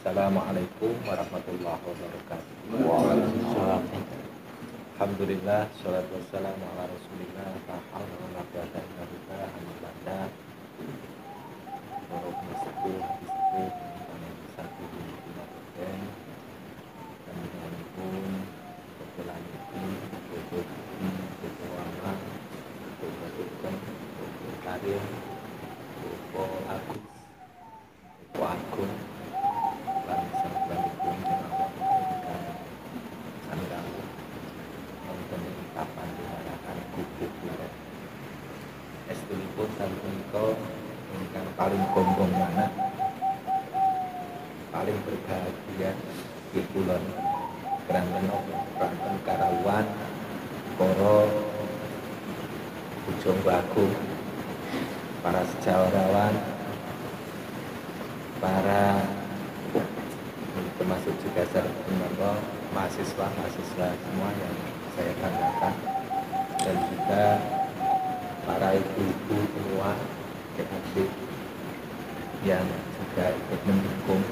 Assalamualaikum warahmatullahi wabarakatuh. Waalaikumsalam. Alhamdulillah, sholatu wassalamu ala rasulillah, la haula wa la quwwata illa billah, amma ba'da. Warahmatullahi wabarakatuh. Satu di Kabupaten dan pun berkelanjutan untuk keuangan, untuk karir, untuk Agus, untuk Agung, bangsa Bandung dan Allah Sandang nonton kapan dimarakan kuku kulit estunipun salpuniko ingkang paling gombong mana paling berbahagia di kulon keranten Karawan Koro Ujung Bagu para sejawarawan, para termasuk juga mahasiswa semua yang saya banggakan, dan juga para ibu-ibu semua adik yang juga ikut mendukung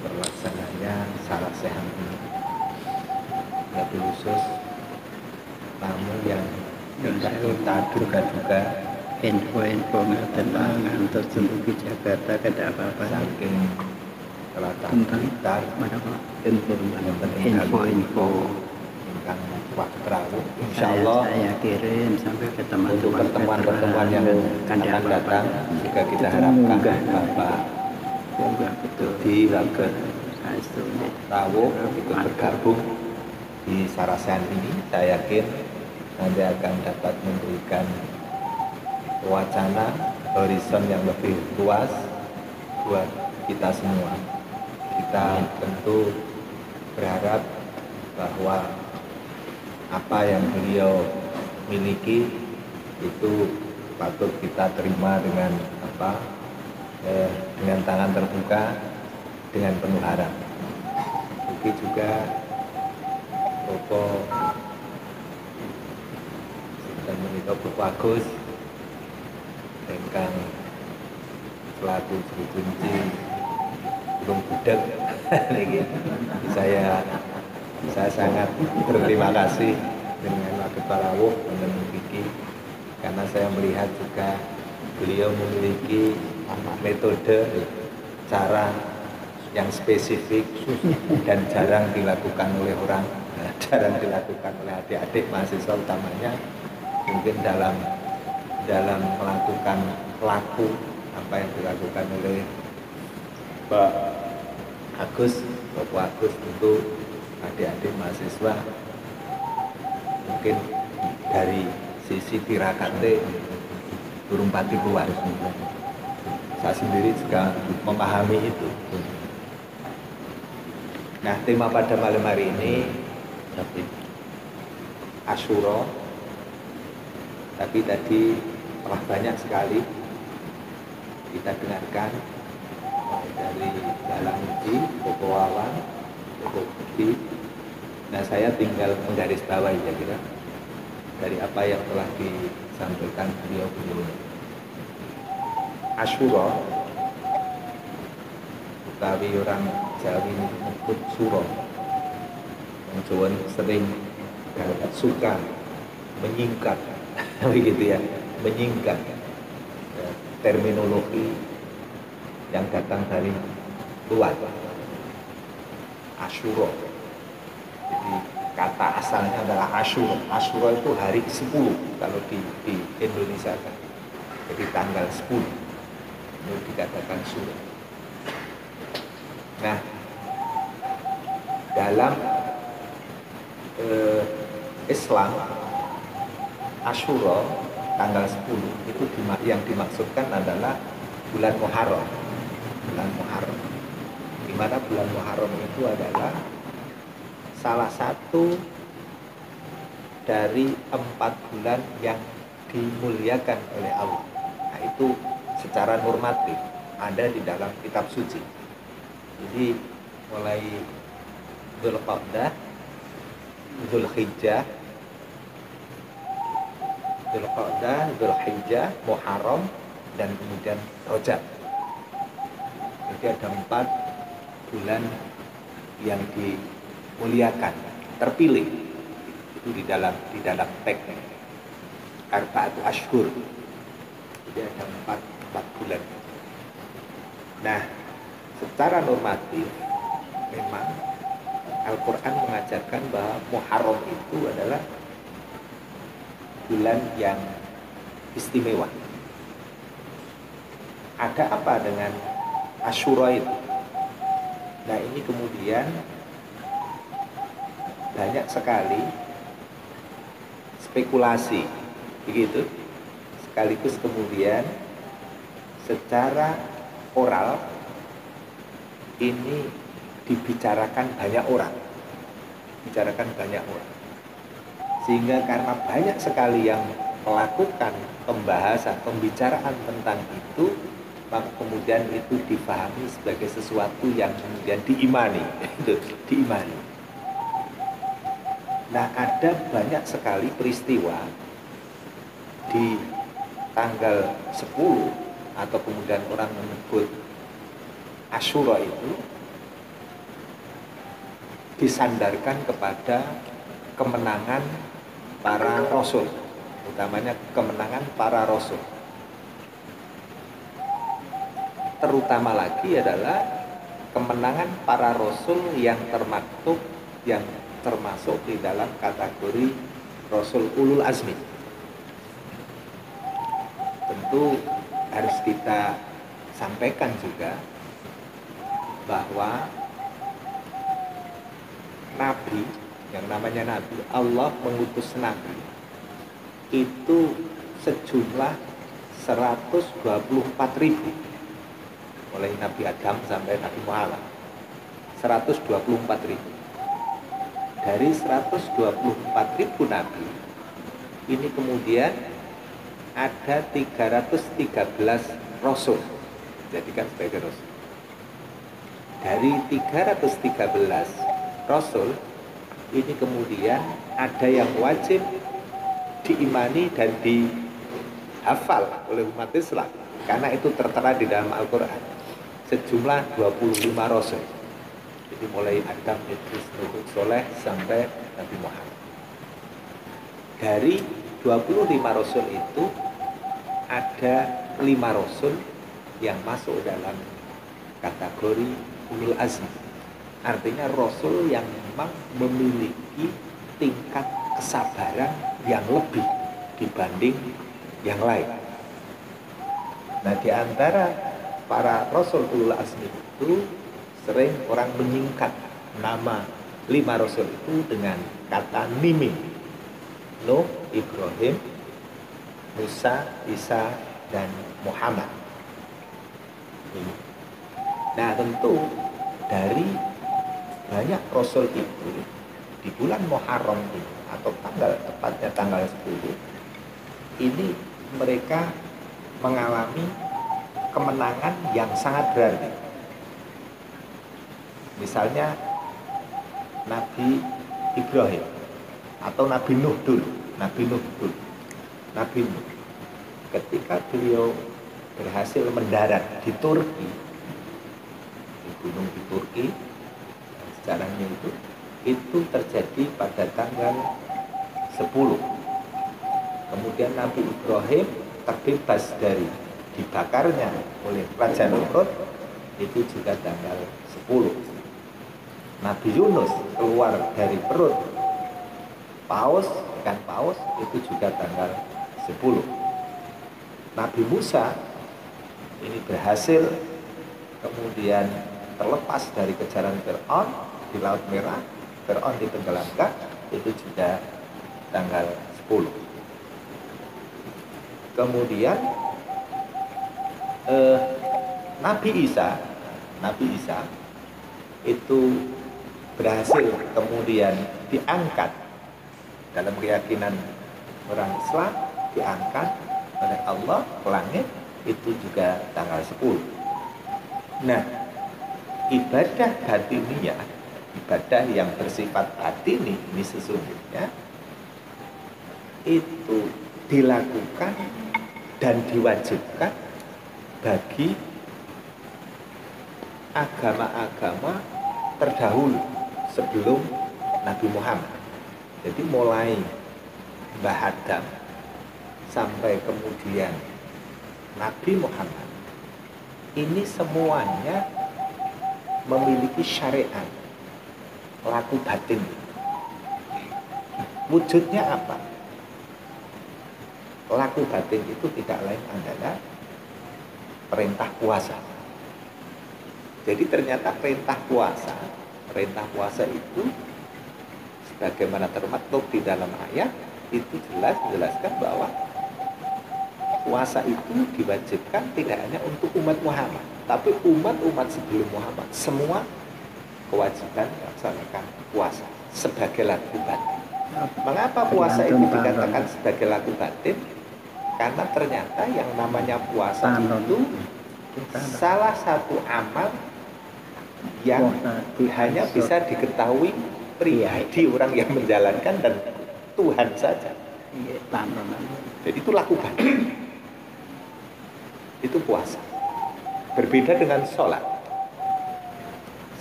terlaksananya salah sehat ini. Lebih khusus tamu yang tidak kita duga-duga, Info-info tentang ngantor di Jakarta kada apa-apa. saking kelatan Tentang Blitar, info tentang waktu terawih. Insyaallah saya kirim sampai ke untuk teman-teman pertemuan-pertemuan yang kada akan apa-apa. datang juga kita harapkan Bapak Juga betul. di Raga Saya setuju. Rawuh ikut bergabung di Sarasehan ini. Saya yakin nanti akan dapat memberikan wacana horizon yang lebih luas buat kita semua. Kita tentu berharap bahwa apa yang beliau miliki itu patut kita terima dengan dengan tangan terbuka, dengan penuh harap. Mungkin juga Bapak dan menikah Bapak Agus ingkang selaku juru kunci belum budak lagi. Saya sangat berterima kasih dengan Wakil Parawuh dan Vicky, karena saya melihat juga beliau memiliki metode cara yang spesifik dan jarang dilakukan oleh orang, jarang dilakukan oleh adik-adik mahasiswa utamanya, mungkin dalam melakukan laku apa yang dilakukan oleh Pak Agus, Bapak Agus untuk adik-adik mahasiswa mungkin dari sisi tirakate burung pati keluar. Saya sendiri juga memahami itu. Nah, tema pada malam hari ini Asyura, tapi tadi telah banyak sekali kita dengarkan dari dalam uji, Koko Wawan, Koko Budi. Nah, saya tinggal menggarisbawahi kira dari apa yang telah disampaikan beliau. Asyura, utawi orang Jawi menyebut suro. Yang Jawa sering suka menyingkat, begitu ya, menyingkat terminologi yang datang dari luar. Asyura, jadi kata asalnya adalah Asyura. Asyura itu hari ke-10 kalau di Indonesia kan. Jadi tanggal 10 itu dikatakan Syura. Nah, dalam Islam, Asyura tanggal 10 itu yang dimaksudkan adalah bulan Muharram. Bulan Muharram, di mana bulan Muharram itu adalah salah satu dari 4 bulan yang dimuliakan oleh Allah. Nah, itu secara normatif ada di dalam kitab suci. Jadi mulai Dzulqa'dah, Dzulhijjah, Dzulhijjah, Muharram, dan kemudian Rajab. Jadi ada 4 bulan yang dimuliakan, terpilih. Itu di dalam teks Arba'atu Ashhur. Jadi ada empat bulan. Nah, secara normatif memang Al-Quran mengajarkan bahwa Muharram itu adalah bulan yang istimewa. Ada apa dengan Asyura itu? Nah, ini kemudian banyak sekali spekulasi begitu, sekaligus kemudian secara oral ini dibicarakan banyak orang, sehingga karena banyak sekali yang melakukan pembicaraan tentang itu, maka kemudian itu dipahami sebagai sesuatu yang kemudian diimani. Nah, ada banyak sekali peristiwa di tanggal 10 atau kemudian orang menyebut Asyura itu disandarkan kepada kemenangan para rasul, utamanya kemenangan para rasul. Terutama lagi adalah kemenangan para rasul yang termasuk di dalam kategori Rasul Ulul Azmi. Tentu harus kita sampaikan juga bahwa Nabi, yang namanya Nabi, Allah mengutus Nabi itu sejumlah 124.000, mulai Nabi Adam sampai Nabi Muhammad, 124.000. Dari 124.000 Nabi ini kemudian ada 313 Rasul, jadikan sebagai Rasul. Dari 313 Rasul ini kemudian ada yang wajib diimani dan dihafal oleh umat Islam, karena itu tertera di dalam Al-Quran, sejumlah 25 Rasul. Jadi mulai Adam, Idris, Nuh, Soleh sampai Nabi Muhammad. Dari 25 Rasul itu ada 5 Rasul yang masuk dalam kategori Ulul Azmi. Artinya Rasul yang memang memiliki tingkat kesabaran yang lebih dibanding yang lain. Nah, di antara para Rasul Ulul Azmi itu sering orang menyingkat nama 5 Rasul itu dengan kata Mimim: Nuh, Ibrahim, Musa, Isa, dan Muhammad. Nah, tentu dari banyak Rasul itu di bulan Muharram ini, atau tepatnya tanggal 10, ini mereka mengalami kemenangan yang sangat berarti. Misalnya Nabi Ibrahim atau Nabi Nuh dulu, Nabi Nuh ketika beliau berhasil mendarat di Turki, di gunung di Turki, sejarahnya itu terjadi pada tanggal 10. Kemudian Nabi Ibrahim terbebas dari dibakarnya oleh Raja Namrud, itu juga tanggal 10. Nabi Yunus keluar dari perut ikan paus, itu juga tanggal 10. Nabi Musa ini berhasil kemudian terlepas dari kejaran Fir'aun di Laut Merah, Fir'aun ditenggelamkan, itu juga tanggal 10. Kemudian Nabi Isa itu berhasil kemudian diangkat, dalam keyakinan orang Islam, diangkat oleh Allah ke langit, itu juga tanggal 10. Nah, ibadah batiniyah, ibadah yang bersifat batini ini sesungguhnya itu dilakukan dan diwajibkan bagi agama-agama terdahulu sebelum Nabi Muhammad. Jadi mulai Mbah Adam sampai kemudian Nabi Muhammad, ini semuanya memiliki syariat laku batin. Wujudnya apa? Laku batin itu tidak lain adalah perintah puasa. Jadi ternyata perintah puasa itu sebagaimana termaktub di dalam ayat itu jelas menjelaskan bahwa puasa itu diwajibkan tidak hanya untuk umat Muhammad, tapi umat-umat sebelum Muhammad semua kewajiban melaksanakan puasa sebagai laku batin. Mengapa puasa itu dikatakan sebagai laku batin? Karena ternyata yang namanya puasa itu salah satu amal yang hanya bisa diketahui pribadi orang yang menjalankan dan Tuhan saja. Jadi itu laku batin. Itu puasa. Berbeda dengan sholat.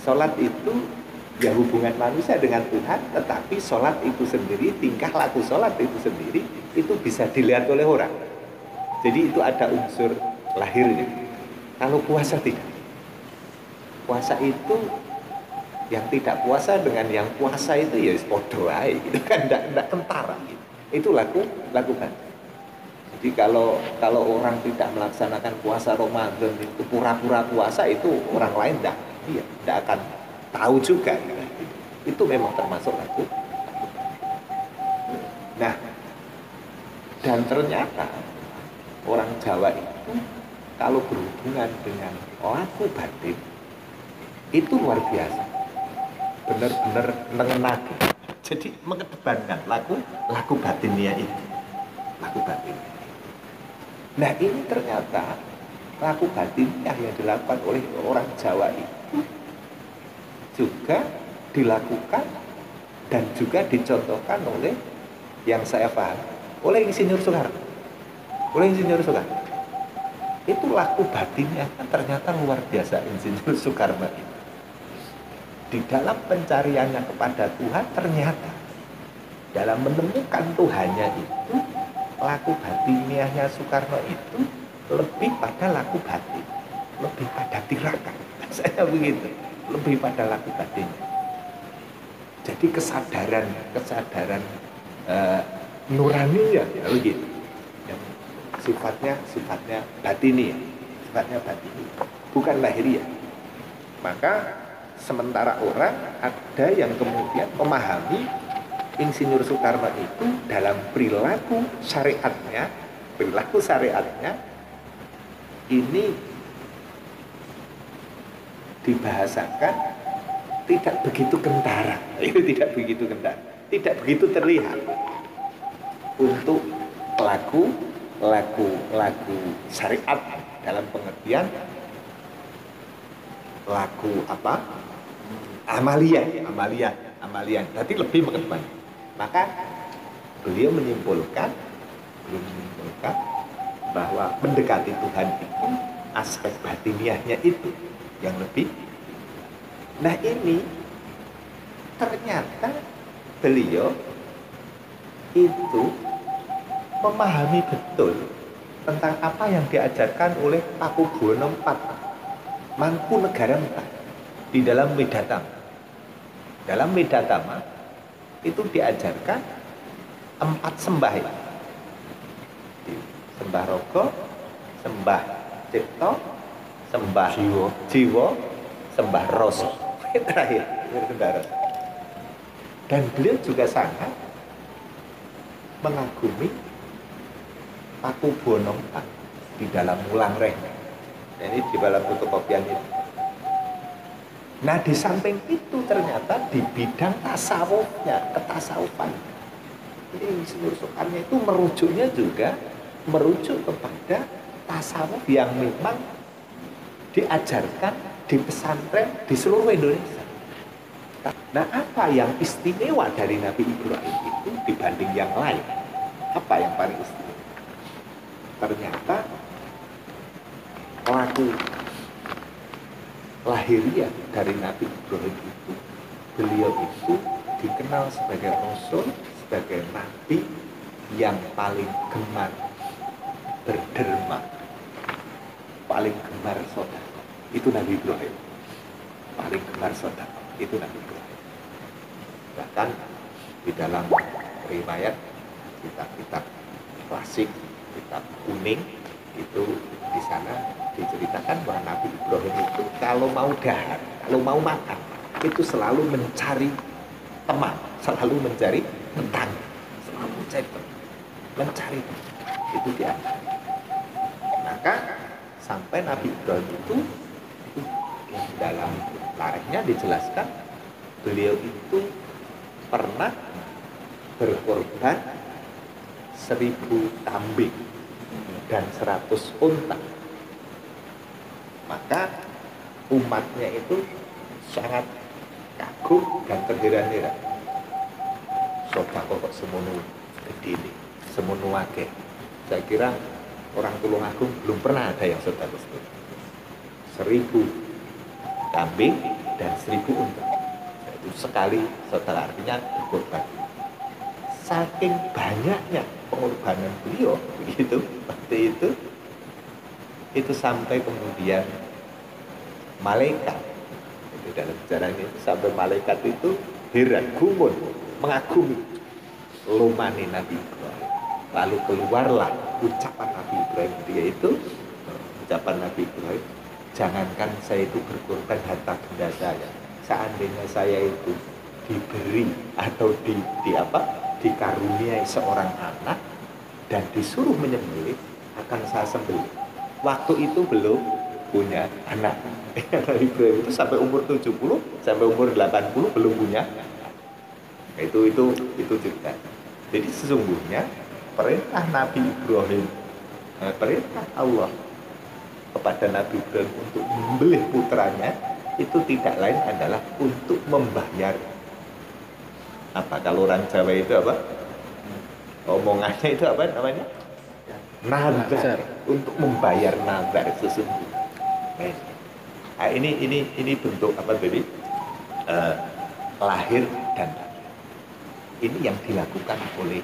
Sholat itu ya hubungan manusia dengan Tuhan, tetapi sholat itu sendiri, tingkah laku sholat itu sendiri, itu bisa dilihat oleh orang. Jadi itu ada unsur lahirnya. Kalau puasa tidak. Puasa itu yang tidak puasa dengan yang puasa itu ya podo aja gitu kan, enggak kentara gitu. Itu laku batin. Jadi kalau orang tidak melaksanakan puasa Ramadan itu pura-pura puasa, itu orang lain enggak akan tahu juga gitu. Itu memang termasuk laku. Nah, dan ternyata orang Jawa itu kalau berhubungan dengan laku batin itu luar biasa, benar-benar mengenaki. Jadi mengedepankan laku batinnya itu, laku batin. Nah ini ternyata laku batinnya yang dilakukan oleh orang Jawa itu juga dilakukan dan juga dicontohkan oleh yang saya paham oleh Insinyur Soekarno. Itu laku batinnya kan ternyata luar biasa Insinyur Soekarno itu. Di dalam pencariannya kepada Tuhan, ternyata dalam menemukan Tuhannya itu, laku batiniahnya Soekarno itu lebih pada laku batin, lebih pada tirakat. Saya begitu, lebih pada laku batinnya. Jadi kesadaran nuraninya ya begitu. Yang sifatnya batini, bukan lahiriah. Maka sementara orang ada yang kemudian memahami Insinyur Soekarno itu dalam perilaku syariatnya ini dibahasakan tidak begitu kentara, tidak begitu terlihat untuk laku syariat dalam pengertian laku apa? Amalia. Berarti lebih mengedepan. Maka beliau menyimpulkan bahwa mendekati Tuhan itu aspek batiniahnya itu yang lebih. Nah ini ternyata beliau itu memahami betul tentang apa yang diajarkan oleh Pakubuwono IV, Mangkunegara IV di dalam Medatama. Dalam Medatama itu diajarkan 4 sembah ya. Sembah Raga, sembah Cipta, sembah Jiwa, sembah Rasa. Terakhir, sembah Rasa. Dan beliau juga sangat mengagumi Pakubuwono IV di dalam Mulang Rehna. Ini di dalam fotokopian itu. Nah di samping itu ternyata di bidang tasawufnya, ketasawufan, jadi Insinyur Soekarno itu merujuknya juga merujuk kepada tasawuf yang memang diajarkan di pesantren di seluruh Indonesia. Nah apa yang istimewa dari Nabi Ibrahim itu dibanding yang lain? Apa yang paling istimewa? Ternyata lahiriah dari Nabi Ibrahim itu, beliau itu dikenal sebagai Rasul, sebagai Nabi yang paling gemar berderma, paling gemar sedekah. Itu Nabi Ibrahim. Paling gemar sedekah itu Nabi Ibrahim. Bahkan di dalam riwayat kitab-kitab klasik, kitab kuning itu di sana diceritakan bahwa Nabi Ibrahim itu kalau mau dahar, kalau mau makan itu selalu mencari teman, selalu mencari tetangga, selalu mencari teman, mencari teman. Itu dia. Maka sampai Nabi Ibrahim itu dalam lariknya dijelaskan beliau itu pernah berkorban 1000 kambing dan 100 unta. Maka umatnya itu sangat kagum dan terheran-heran. Sedekah kok semono gede ini, semono akeh. Saya kira orang Tulungagung belum pernah ada yang sedekah itu. 1000 kambing dan 1000 unta. Itu sekali sedekah, artinya berkorban. Saking banyaknya pengorbanan beliau begitu waktu itu sampai kemudian malaikat itu dalam sejarah ini sampai malaikat itu heran, gumun, mengagumi lumane Nabi Ibrahim. Lalu keluarlah ucapan Nabi Ibrahim, yaitu ucapan Nabi Ibrahim, jangankan saya itu berkorban harta benda saya, seandainya saya itu diberi atau dikaruniai seorang anak dan disuruh menyembelih, akan saya sembelih. Waktu itu belum punya anak. Nabi Ibrahim itu sampai umur 70 sampai umur 80 belum punya anak. Itu cerita. Jadi sesungguhnya perintah Nabi Ibrahim, perintah Allah kepada Nabi Ibrahim untuk membelih putranya itu tidak lain adalah untuk membayar apa, kalau orang Jawa itu apa? Omongannya itu apa namanya? Nazar. Untuk membayar nazar sesungguhnya. Nah, ini bentuk apa tadi? Lahir dan batin. Ini yang dilakukan oleh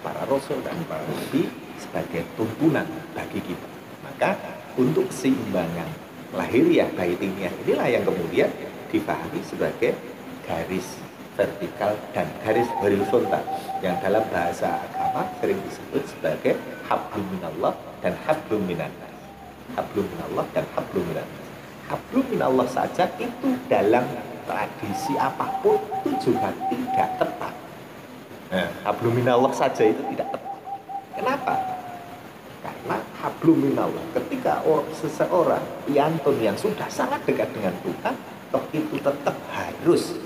para rasul dan para nabi sebagai tuntunan bagi kita. Maka untuk keseimbangan lahiriah batiniah inilah yang kemudian dipahami sebagai garis vertikal dan garis horizontal yang dalam bahasa agama sering disebut sebagai hablum minallah dan hablum minannas. Hablum minallah dan hablum minannas. Hablum minallah saja itu dalam tradisi apapun itu juga tidak tepat. Nah, hablum minallah saja itu tidak tepat. Kenapa? Karena hablum minallah ketika seseorang piantun yang sudah sangat dekat dengan Tuhan, toh itu tetap harus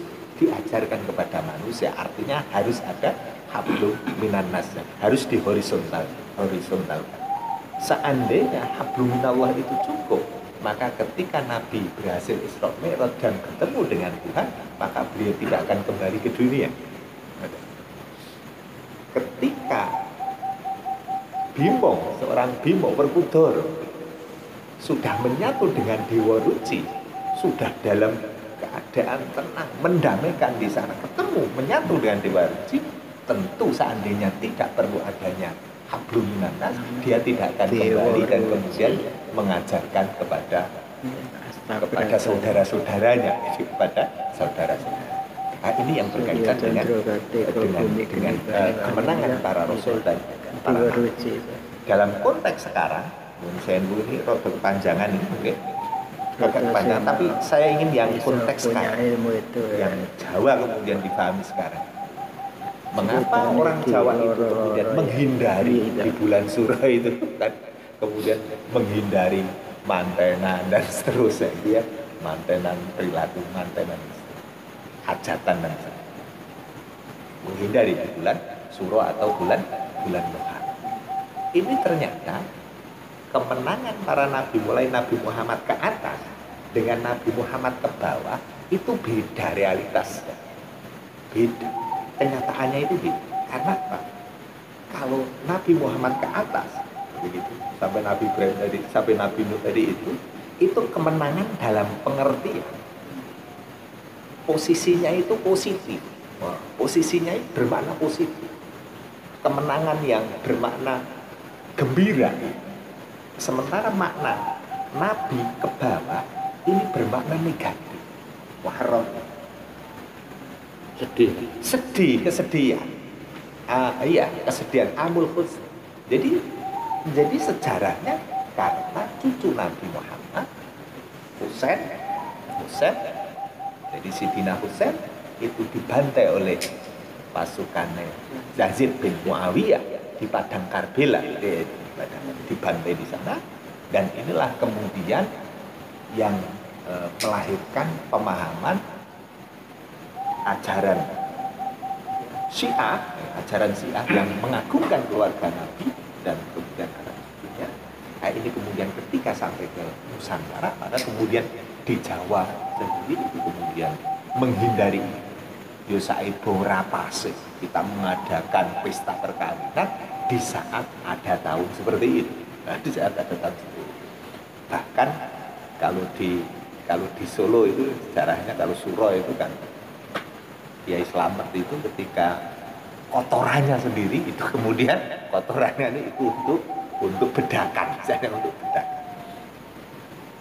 diajarkan kepada manusia, artinya harus ada hablum minannas, harus di horizontal. Seandainya hablum minallah itu cukup, maka ketika Nabi berhasil Isra Mi'raj dan bertemu dengan Tuhan, maka beliau tidak akan kembali ke dunia. Ketika Bimo, seorang Bimo Werkudara sudah menyatu dengan Dewa Ruci, sudah dalam keadaan tenang, mendamaikan di sana, ketemu, menyatu dengan Dewa Ruci, tentu seandainya tidak perlu adanya hablum minannas, dia tidak akan kembali dan kemudian mengajarkan kepada saudara-saudaranya, kepada saudara-saudara. Nah, ini yang berkaitan dengan kemenangan para rasul dan para nabi. Dalam konteks sekarang, saya ini rada kepanjangan ini mungkin. Agak panjang, tapi saya ingin yang konteks sekarang, yang Jawa kemudian dipahami sekarang. Mengapa orang Jawa itu kemudian menghindari di bulan Suro itu kan, kemudian menghindari mantenan dan seterusnya, ya, mantenan perilaku, mantenan hajatan dan sebagainya. Menghindari di bulan Suro atau bulan Muharram. Ini ternyata kemenangan para nabi mulai Nabi Muhammad ke atas dengan Nabi Muhammad ke bawah itu beda realitasnya, beda kenyataannya, itu beda. Karena apa? Kalau Nabi Muhammad ke atas begitu sampai Nabi Ibrahim tadi, sampai Nabi Nuh tadi itu kemenangan dalam pengertian posisinya itu positif. Wah, posisinya itu bermakna positif. Kemenangan yang bermakna gembira. Sementara makna Nabi ke bawah ini bermakna negatif. Wahrot. Sedih, kesedihan. Iya, kesedihan, amul khusn. Jadi sejarahnya karena cucu Nabi Muhammad Husain, jadi Sidina Husain itu dibantai oleh pasukannya Yazid bin Muawiyah di padang Karbala, dibantai di sana, dan inilah kemudian yang melahirkan pemahaman ajaran Syiah yang mengagungkan keluarga Nabi dan kemudian anak cucunya. Nah, ini kemudian ketika sampai ke Nusantara, maka kemudian di Jawa sendiri itu kemudian menghindari Yosaibo Rapase, kita mengadakan pesta perkawinan di saat ada tahun seperti itu. Nah, di saat ada tahun seperti itu. Bahkan kalau di Solo itu sejarahnya, kalau Suro itu kan Kiai Slamet itu ketika kotorannya sendiri itu kemudian kotorannya itu untuk bedakan, misalnya untuk bedakan.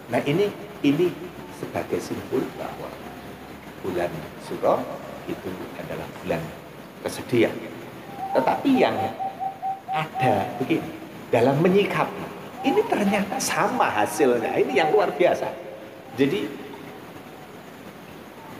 Nah, ini sebagai simbol bahwa bulan Suro itu adalah bulan kesedihan. Tetapi yang ada begini, dalam menyikapi ini ternyata sama hasilnya. Ini yang luar biasa. Jadi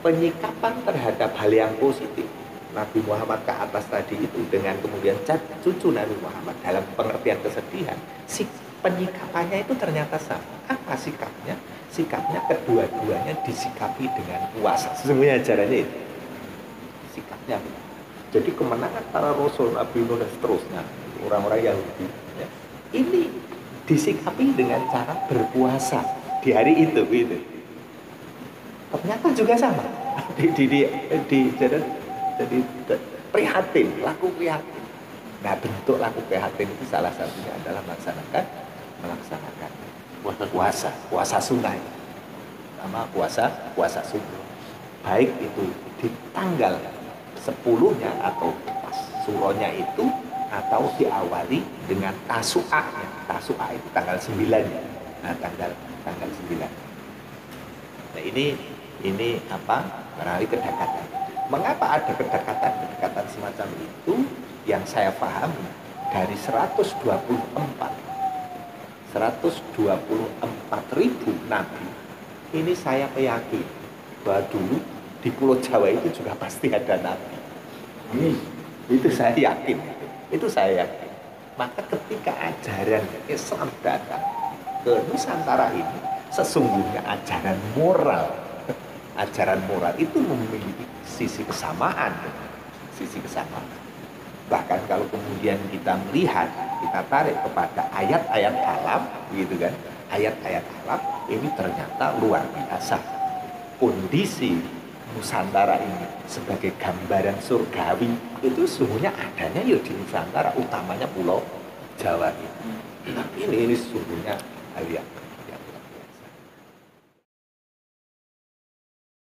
penyikapan terhadap hal yang positif Nabi Muhammad ke atas tadi itu dengan kemudian cucu Nabi Muhammad dalam pengertian kesedihan, si penyikapannya itu ternyata sama. Apa sikapnya? Sikapnya kedua-duanya disikapi dengan puasa. Sesungguhnya ajarannya itu sikapnya. Jadi kemenangan para Rasul, Nabi Nuh dan seterusnya, orang-orang Yahudi, ya, ini disikapi dengan cara berpuasa di hari itu, gitu. Ternyata juga sama. Jadi prihatin, laku prihatin. Nah, bentuk laku prihatin itu salah satunya adalah melaksanakan puasa sunnah, sama puasa subuh. Baik itu di tanggal 10-nya atau pas suronya itu, atau diawali dengan tasu'ahnya. Tasu'ah itu tanggal 9-nya. Nah, tanggal 9. Nah, ini apa? Berarti kedekatan. Mengapa ada kedekatan semacam itu? Yang saya pahami dari 124.000 nabi. Ini saya yakin bahwa dulu di Pulau Jawa itu juga pasti ada nabi. Itu saya yakin. Itu saya yakin. Maka ketika ajaran Islam datang ke Nusantara ini, sesungguhnya ajaran moral itu memiliki sisi kesamaan. Bahkan kalau kemudian kita melihat, kita tarik kepada ayat-ayat alam, gitu kan? Ayat-ayat alam ini ternyata luar biasa. Kondisi Nusantara ini sebagai gambaran surgawi itu sesungguhnya adanya ya di Nusantara, utamanya Pulau Jawa ini. Tapi ini sesungguhnya hal yang